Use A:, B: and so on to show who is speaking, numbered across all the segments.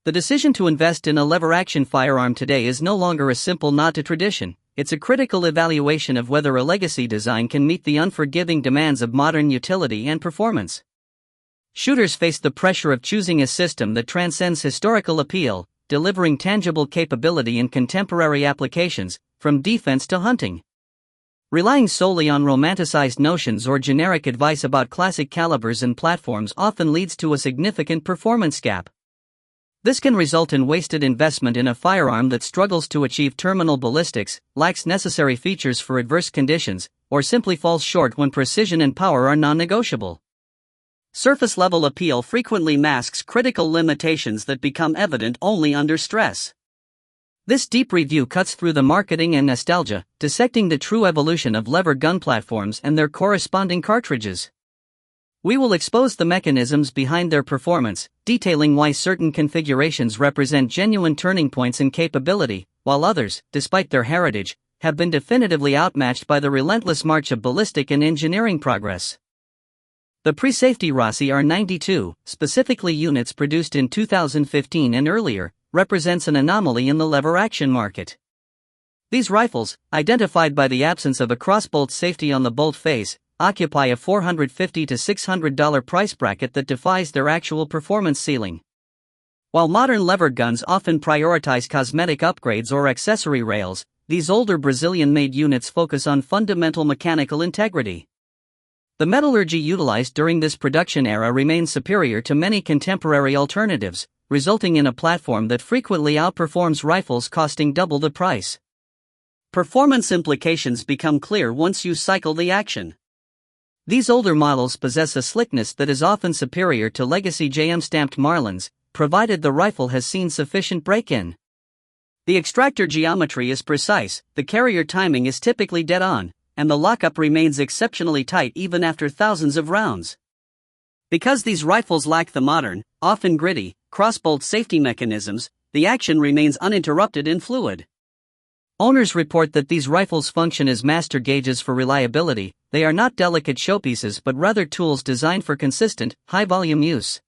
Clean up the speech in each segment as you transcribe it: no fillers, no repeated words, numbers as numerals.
A: The decision to invest in a lever-action firearm today is no longer a simple nod to tradition, it's a critical evaluation of whether a legacy design can meet the unforgiving demands of modern utility and performance. Shooters face the pressure of choosing a system that transcends historical appeal, delivering tangible capability in contemporary applications, from defense to hunting. Relying solely on romanticized notions or generic advice about classic calibers and platforms often leads to a significant performance gap. This can result in wasted investment in a firearm that struggles to achieve terminal ballistics, lacks necessary features for adverse conditions, or simply falls short when precision and power are non-negotiable. Surface-level appeal frequently masks critical limitations that become evident only under stress. This deep review cuts through the marketing and nostalgia, dissecting the true evolution of lever gun platforms and their corresponding cartridges. We will expose the mechanisms behind their performance, detailing why certain configurations represent genuine turning points in capability, while others, despite their heritage, have been definitively outmatched by the relentless march of ballistic and engineering progress. The pre-safety Rossi R92, specifically units produced in 2015 and earlier, represents an anomaly in the lever-action market. These rifles, identified by the absence of a crossbolt safety on the bolt face, occupy a $450 to $600 price bracket that defies their actual performance ceiling. While modern lever guns often prioritize cosmetic upgrades or accessory rails, these older Brazilian-made units focus on fundamental mechanical integrity. The metallurgy utilized during this production era remains superior to many contemporary alternatives, resulting in a platform that frequently outperforms rifles costing double the price. Performance implications become clear once you cycle the action. These older models possess a slickness that is often superior to legacy JM-stamped Marlins, provided the rifle has seen sufficient break-in. The extractor geometry is precise, the carrier timing is typically dead-on, and the lockup remains exceptionally tight even after thousands of rounds. Because these rifles lack the modern, often gritty, crossbolt safety mechanisms, the action remains uninterrupted and fluid. Owners report that these rifles function as master gauges for reliability. They are not delicate showpieces but rather tools designed for consistent, high-volume use.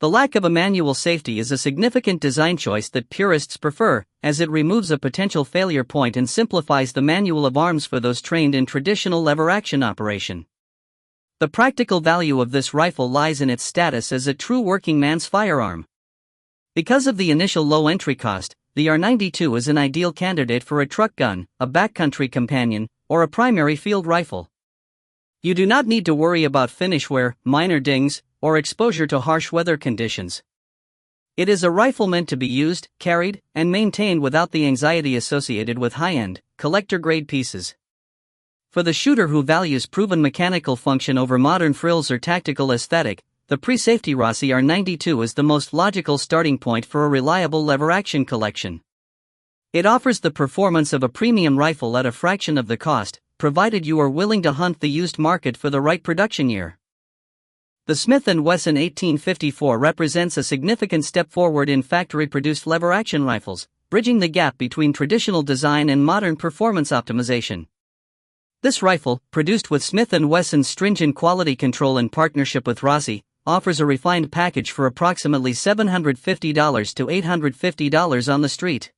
A: The lack of a manual safety is a significant design choice that purists prefer, as it removes a potential failure point and simplifies the manual of arms for those trained in traditional lever-action operation. The practical value of this rifle lies in its status as a true working man's firearm. Because of the initial low entry cost, the R92 is an ideal candidate for a truck gun, a backcountry companion, or a primary field rifle. You do not need to worry about finish wear, minor dings, or exposure to harsh weather conditions. It is a rifle meant to be used, carried, and maintained without the anxiety associated with high-end, collector-grade pieces. For the shooter who values proven mechanical function over modern frills or tactical aesthetic, the pre-safety Rossi R92 is the most logical starting point for a reliable lever-action collection. It offers the performance of a premium rifle at a fraction of the cost, provided you are willing to hunt the used market for the right production year. The Smith & Wesson 1854 represents a significant step forward in factory-produced lever-action rifles, bridging the gap between traditional design and modern performance optimization. This rifle, produced with Smith & Wesson's stringent quality control in partnership with Rossi, offers a refined package for approximately $750 to $850 on the street.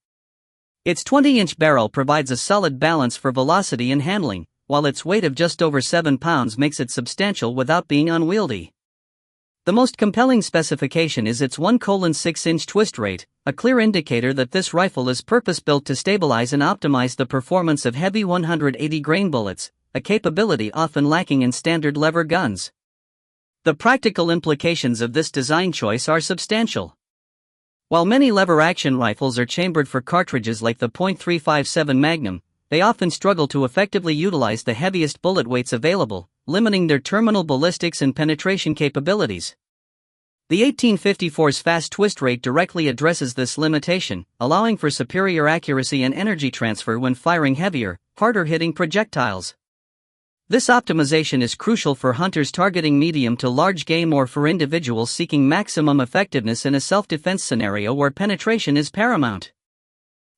A: Its 20-inch barrel provides a solid balance for velocity and handling, while its weight of just over 7 pounds makes it substantial without being unwieldy. The most compelling specification is its 1:6-inch twist rate, a clear indicator that this rifle is purpose-built to stabilize and optimize the performance of heavy 180-grain bullets, a capability often lacking in standard lever guns. The practical implications of this design choice are substantial. While many lever-action rifles are chambered for cartridges like the .357 Magnum, they often struggle to effectively utilize the heaviest bullet weights available, limiting their terminal ballistics and penetration capabilities. The 1854's fast twist rate directly addresses this limitation, allowing for superior accuracy and energy transfer when firing heavier, harder-hitting projectiles. This optimization is crucial for hunters targeting medium to large game or for individuals seeking maximum effectiveness in a self-defense scenario where penetration is paramount.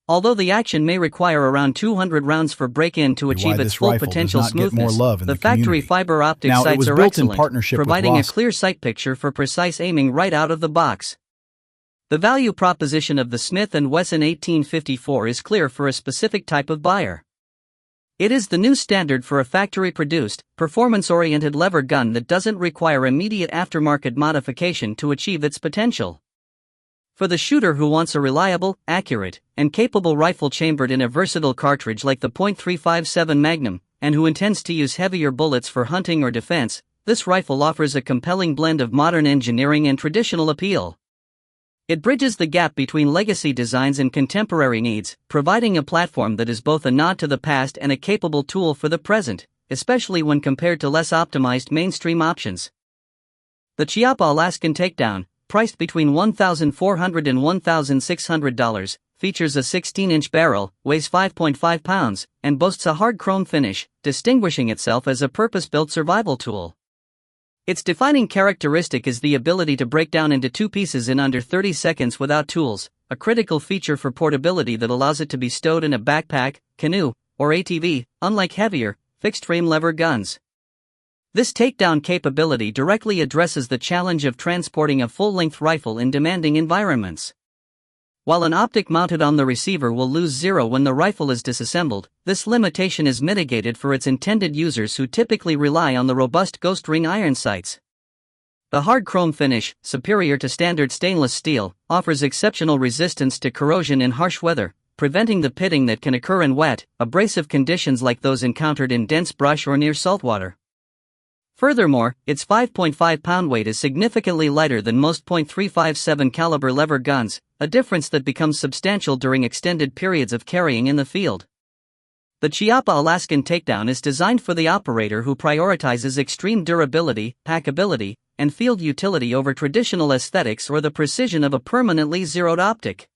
A: Although the action may require around 200 rounds for break-in to achieve its full potential smoothness, the factory fiber optic sights are excellent, providing a clear sight picture for precise aiming right out of the box. The value proposition of the Smith & Wesson 1854 is clear for a specific type of buyer. It is the new standard for a factory-produced, performance-oriented lever gun that doesn't require immediate aftermarket modification to achieve its potential. For the shooter who wants a reliable, accurate, and capable rifle chambered in a versatile cartridge like the .357 Magnum, and who intends to use heavier bullets for hunting or defense, this rifle offers a compelling blend of modern engineering and traditional appeal. It bridges the gap between legacy designs and contemporary needs, providing a platform that is both a nod to the past and a capable tool for the present, especially when compared to less optimized mainstream options. The Chiappa Alaskan Takedown, priced between $1,400 and $1,600, features a 16-inch barrel, weighs 5.5 pounds, and boasts a hard chrome finish, distinguishing itself as a purpose-built survival tool. Its defining characteristic is the ability to break down into two pieces in under 30 seconds without tools, a critical feature for portability that allows it to be stowed in a backpack, canoe, or ATV, unlike heavier, fixed-frame lever guns. This takedown capability directly addresses the challenge of transporting a full-length rifle in demanding environments. While an optic mounted on the receiver will lose zero when the rifle is disassembled, this limitation is mitigated for its intended users who typically rely on the robust ghost ring iron sights. The hard chrome finish, superior to standard stainless steel, offers exceptional resistance to corrosion in harsh weather, preventing the pitting that can occur in wet, abrasive conditions like those encountered in dense brush or near saltwater. Furthermore, its 5.5-pound weight is significantly lighter than most .357 caliber lever guns, a difference that becomes substantial during extended periods of carrying in the field. The Chiappa Alaskan Takedown is designed for the operator who prioritizes extreme durability, packability, and field utility over traditional aesthetics or the precision of a permanently zeroed optic.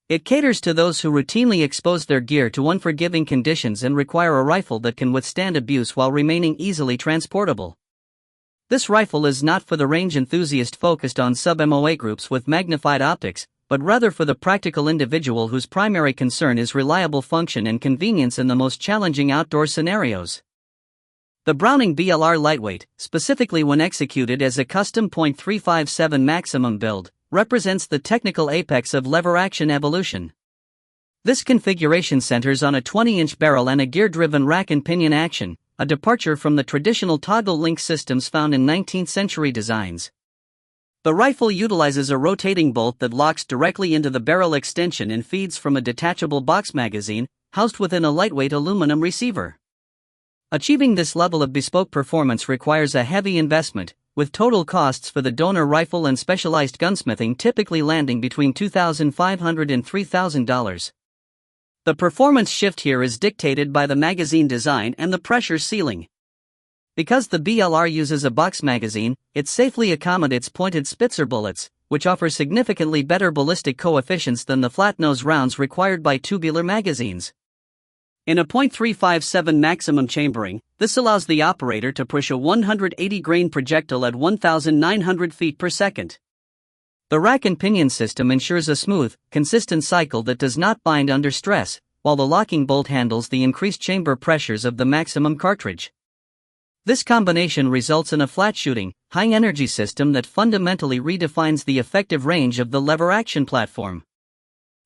A: It caters to those who routinely expose their gear to unforgiving conditions and require a rifle that can withstand abuse while remaining easily transportable. This rifle is not for the range enthusiast focused on sub-MOA groups with magnified optics, but rather for the practical individual whose primary concern is reliable function and convenience in the most challenging outdoor scenarios. The Browning BLR Lightweight, specifically when executed as a custom .357 Maximum build, represents the technical apex of lever-action evolution. This configuration centers on a 20-inch barrel and a gear-driven rack and pinion action, a departure from the traditional toggle link systems found in 19th-century designs. The rifle utilizes a rotating bolt that locks directly into the barrel extension and feeds from a detachable box magazine, housed within a lightweight aluminum receiver. Achieving this level of bespoke performance requires a heavy investment, with total costs for the donor rifle and specialized gunsmithing typically landing between $2,500 and $3,000. The performance shift here is dictated by the magazine design and the pressure ceiling. Because the BLR uses a box magazine, it safely accommodates pointed Spitzer bullets, which offer significantly better ballistic coefficients than the flat-nose rounds required by tubular magazines. In a .357 maximum chambering, this allows the operator to push a 180-grain projectile at 1,900 feet per second. The rack and pinion system ensures a smooth, consistent cycle that does not bind under stress, while the locking bolt handles the increased chamber pressures of the Maximum cartridge. This combination results in a flat-shooting, high-energy system that fundamentally redefines the effective range of the lever-action platform.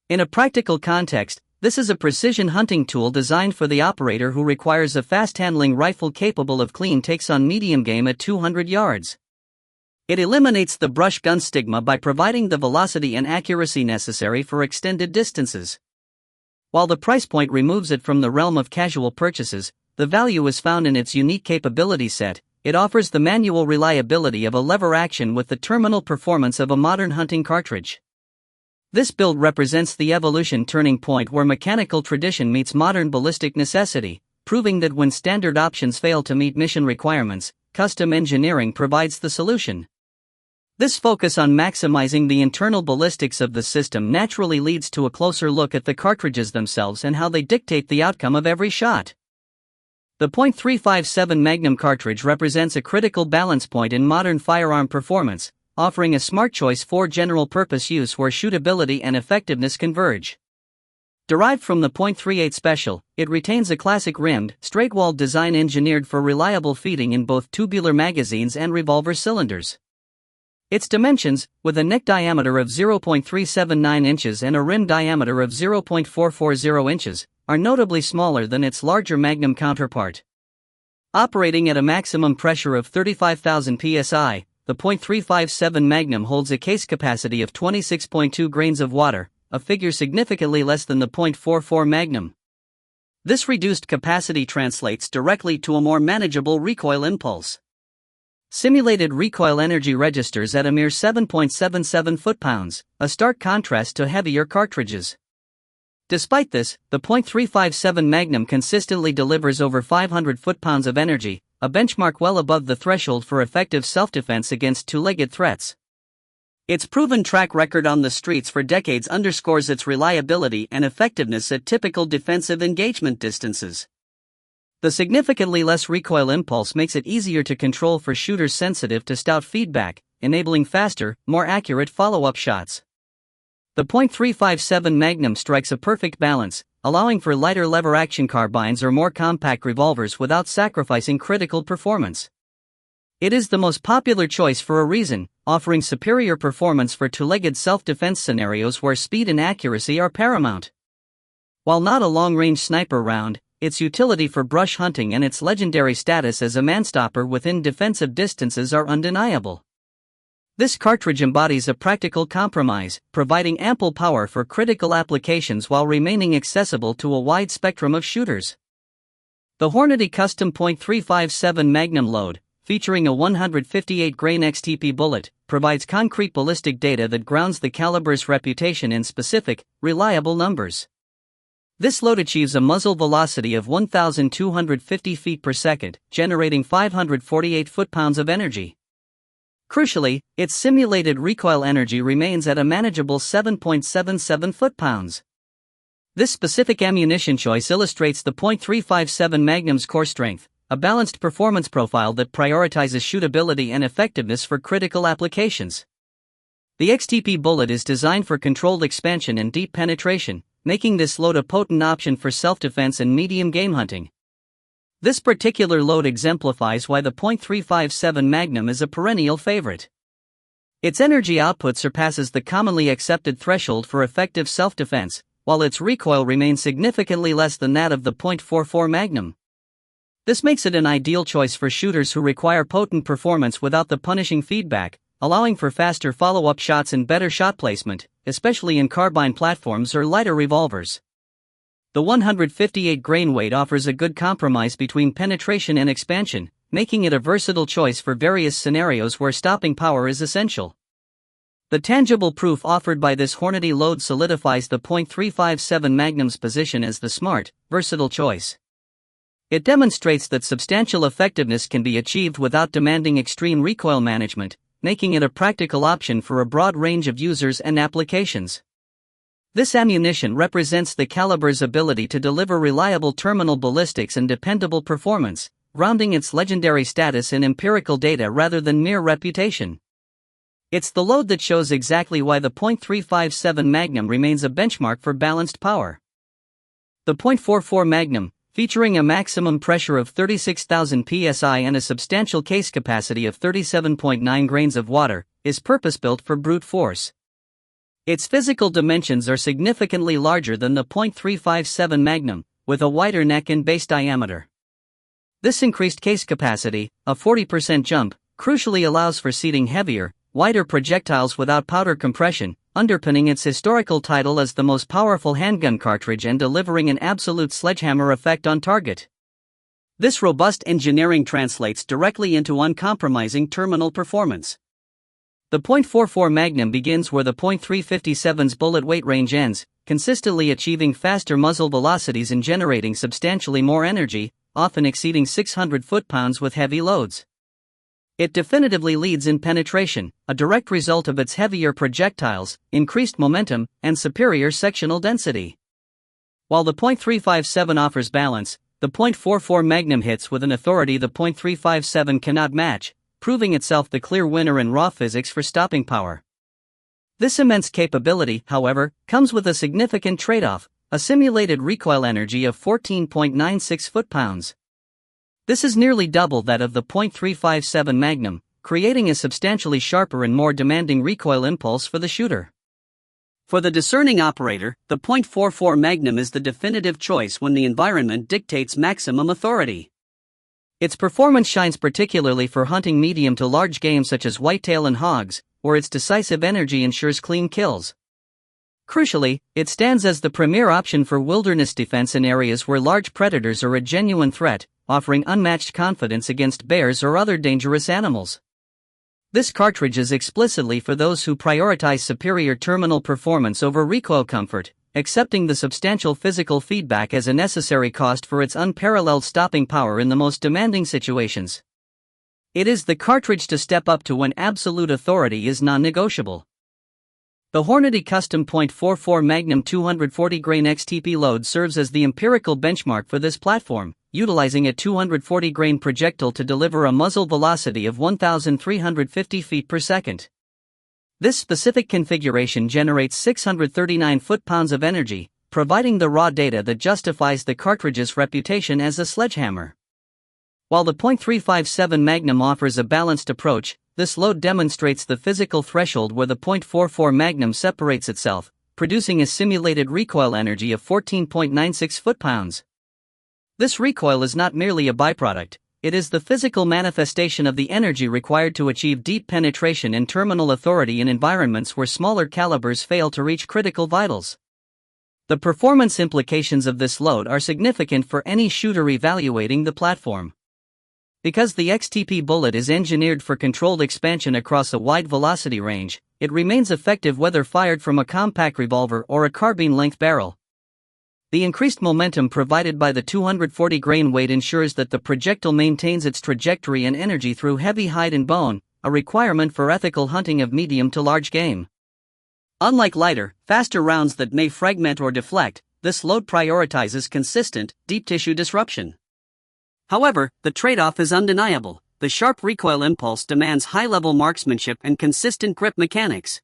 A: In a practical context, this is a precision hunting tool designed for the operator who requires a fast-handling rifle capable of clean takes on medium game at 200 yards. It eliminates the brush gun stigma by providing the velocity and accuracy necessary for extended distances. While the price point removes it from the realm of casual purchases, the value is found in its unique capability set. It offers the manual reliability of a lever action with the terminal performance of a modern hunting cartridge. This build represents the evolution turning point where mechanical tradition meets modern ballistic necessity, proving that when standard options fail to meet mission requirements, custom engineering provides the solution. This focus on maximizing the internal ballistics of the system naturally leads to a closer look at the cartridges themselves and how they dictate the outcome of every shot. The .357 Magnum cartridge represents a critical balance point in modern firearm performance, offering a smart choice for general-purpose use where shootability and effectiveness converge. Derived from the .38 Special, it retains a classic rimmed, straight-walled design engineered for reliable feeding in both tubular magazines and revolver cylinders. Its dimensions, with a neck diameter of 0.379 inches and a rim diameter of 0.440 inches, are notably smaller than its larger Magnum counterpart. Operating at a maximum pressure of 35,000 psi, the .357 Magnum holds a case capacity of 26.2 grains of water, a figure significantly less than the .44 Magnum. This reduced capacity translates directly to a more manageable recoil impulse. Simulated recoil energy registers at a mere 7.77 foot-pounds, a stark contrast to heavier cartridges. Despite this, the .357 Magnum consistently delivers over 500 foot-pounds of energy, a benchmark well above the threshold for effective self-defense against two-legged threats. Its proven track record on the streets for decades underscores its reliability and effectiveness at typical defensive engagement distances. The significantly less recoil impulse makes it easier to control for shooters sensitive to stout feedback, enabling faster, more accurate follow-up shots. The .357 Magnum strikes a perfect balance, allowing for lighter lever-action carbines or more compact revolvers without sacrificing critical performance. It is the most popular choice for a reason, offering superior performance for two-legged self-defense scenarios where speed and accuracy are paramount. While not a long-range sniper round, its utility for brush hunting and its legendary status as a manstopper within defensive distances are undeniable. This cartridge embodies a practical compromise, providing ample power for critical applications while remaining accessible to a wide spectrum of shooters. The Hornady Custom .357 Magnum load, featuring a 158-grain XTP bullet, provides concrete ballistic data that grounds the caliber's reputation in specific, reliable numbers. This load achieves a muzzle velocity of 1,250 feet per second, generating 548 foot-pounds of energy. Crucially, its simulated recoil energy remains at a manageable 7.77 foot-pounds. This specific ammunition choice illustrates the .357 Magnum's core strength, a balanced performance profile that prioritizes shootability and effectiveness for critical applications. The XTP bullet is designed for controlled expansion and deep penetration, making this load a potent option for self-defense and medium game hunting. This particular load exemplifies why the .357 Magnum is a perennial favorite. Its energy output surpasses the commonly accepted threshold for effective self-defense, while its recoil remains significantly less than that of the .44 Magnum. This makes it an ideal choice for shooters who require potent performance without the punishing feedback, allowing for faster follow-up shots and better shot placement, especially in carbine platforms or lighter revolvers. The 158 grain weight offers a good compromise between penetration and expansion, making it a versatile choice for various scenarios where stopping power is essential. The tangible proof offered by this Hornady load solidifies the .357 Magnum's position as the smart, versatile choice. It demonstrates that substantial effectiveness can be achieved without demanding extreme recoil management, making it a practical option for a broad range of users and applications. This ammunition represents the caliber's ability to deliver reliable terminal ballistics and dependable performance, grounding its legendary status in empirical data rather than mere reputation. It's the load that shows exactly why the .357 Magnum remains a benchmark for balanced power. The .44 Magnum, featuring a maximum pressure of 36,000 psi and a substantial case capacity of 37.9 grains of water, is purpose-built for brute force. Its physical dimensions are significantly larger than the .357 Magnum, with a wider neck and base diameter. This increased case capacity, a 40% jump, crucially allows for seating heavier, wider projectiles without powder compression, underpinning its historical title as the most powerful handgun cartridge and delivering an absolute sledgehammer effect on target. This robust engineering translates directly into uncompromising terminal performance. The .44 Magnum begins where the .357's bullet weight range ends, consistently achieving faster muzzle velocities and generating substantially more energy, often exceeding 600 foot-pounds with heavy loads. It definitively leads in penetration, a direct result of its heavier projectiles, increased momentum, and superior sectional density. While the .357 offers balance, the .44 Magnum hits with an authority the .357 cannot match, proving itself the clear winner in raw physics for stopping power. This immense capability, however, comes with a significant trade-off, a simulated recoil energy of 14.96 foot-pounds. This is nearly double that of the .357 Magnum, creating a substantially sharper and more demanding recoil impulse for the shooter. For the discerning operator, the .44 Magnum is the definitive choice when the environment dictates maximum authority. Its performance shines particularly for hunting medium to large game such as whitetail and hogs, where its decisive energy ensures clean kills. Crucially, it stands as the premier option for wilderness defense in areas where large predators are a genuine threat, offering unmatched confidence against bears or other dangerous animals. This cartridge is explicitly for those who prioritize superior terminal performance over recoil comfort, accepting the substantial physical feedback as a necessary cost for its unparalleled stopping power in the most demanding situations. It is the cartridge to step up to when absolute authority is non-negotiable. The Hornady Custom .44 Magnum 240 grain XTP load serves as the empirical benchmark for this platform, utilizing a 240 grain projectile to deliver a muzzle velocity of 1,350 feet per second. This specific configuration generates 639 foot-pounds of energy, providing the raw data that justifies the cartridge's reputation as a sledgehammer. While the .357 Magnum offers a balanced approach, this load demonstrates the physical threshold where the .44 Magnum separates itself, producing a simulated recoil energy of 14.96 foot-pounds. This recoil is not merely a byproduct, it is the physical manifestation of the energy required to achieve deep penetration and terminal authority in environments where smaller calibers fail to reach critical vitals. The performance implications of this load are significant for any shooter evaluating the platform. Because the XTP bullet is engineered for controlled expansion across a wide velocity range, it remains effective whether fired from a compact revolver or a carbine-length barrel. The increased momentum provided by the 240 grain weight ensures that the projectile maintains its trajectory and energy through heavy hide and bone, a requirement for ethical hunting of medium to large game. Unlike lighter, faster rounds that may fragment or deflect, this load prioritizes consistent, deep tissue disruption. However, the trade-off is undeniable. The sharp recoil impulse demands high-level marksmanship and consistent grip mechanics.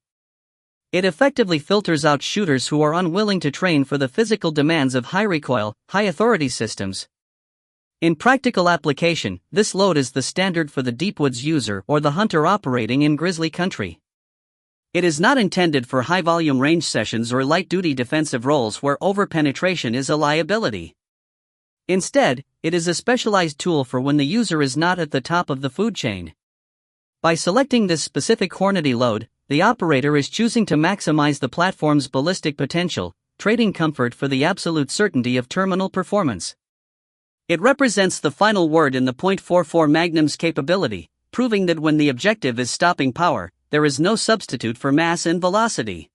A: It effectively filters out shooters who are unwilling to train for the physical demands of high-recoil, high-authority systems. In practical application, this load is the standard for the deepwoods user or the hunter operating in grizzly country. It is not intended for high-volume range sessions or light-duty defensive roles where over-penetration is a liability. Instead, it is a specialized tool for when the user is not at the top of the food chain. By selecting this specific Hornady load, the operator is choosing to maximize the platform's ballistic potential, trading comfort for the absolute certainty of terminal performance. It represents the final word in the .44 Magnum's capability, proving that when the objective is stopping power, there is no substitute for mass and velocity.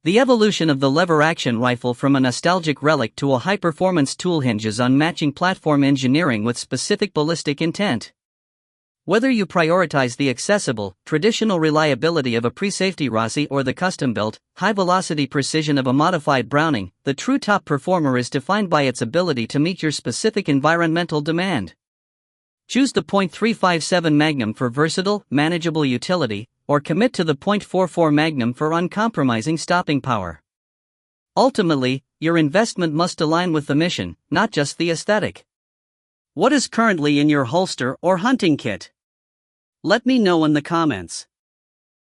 A: The evolution of the lever-action rifle from a nostalgic relic to a high-performance tool hinges on matching platform engineering with specific ballistic intent. Whether you prioritize the accessible, traditional reliability of a pre-safety Rossi or the custom-built, high-velocity precision of a modified Browning, the true top performer is defined by its ability to meet your specific environmental demand. Choose the .357 Magnum for versatile, manageable utility, or commit to the .44 Magnum for uncompromising stopping power. Ultimately, your investment must align with the mission, not just the aesthetic. What is currently in your holster or hunting kit? Let me know in the comments.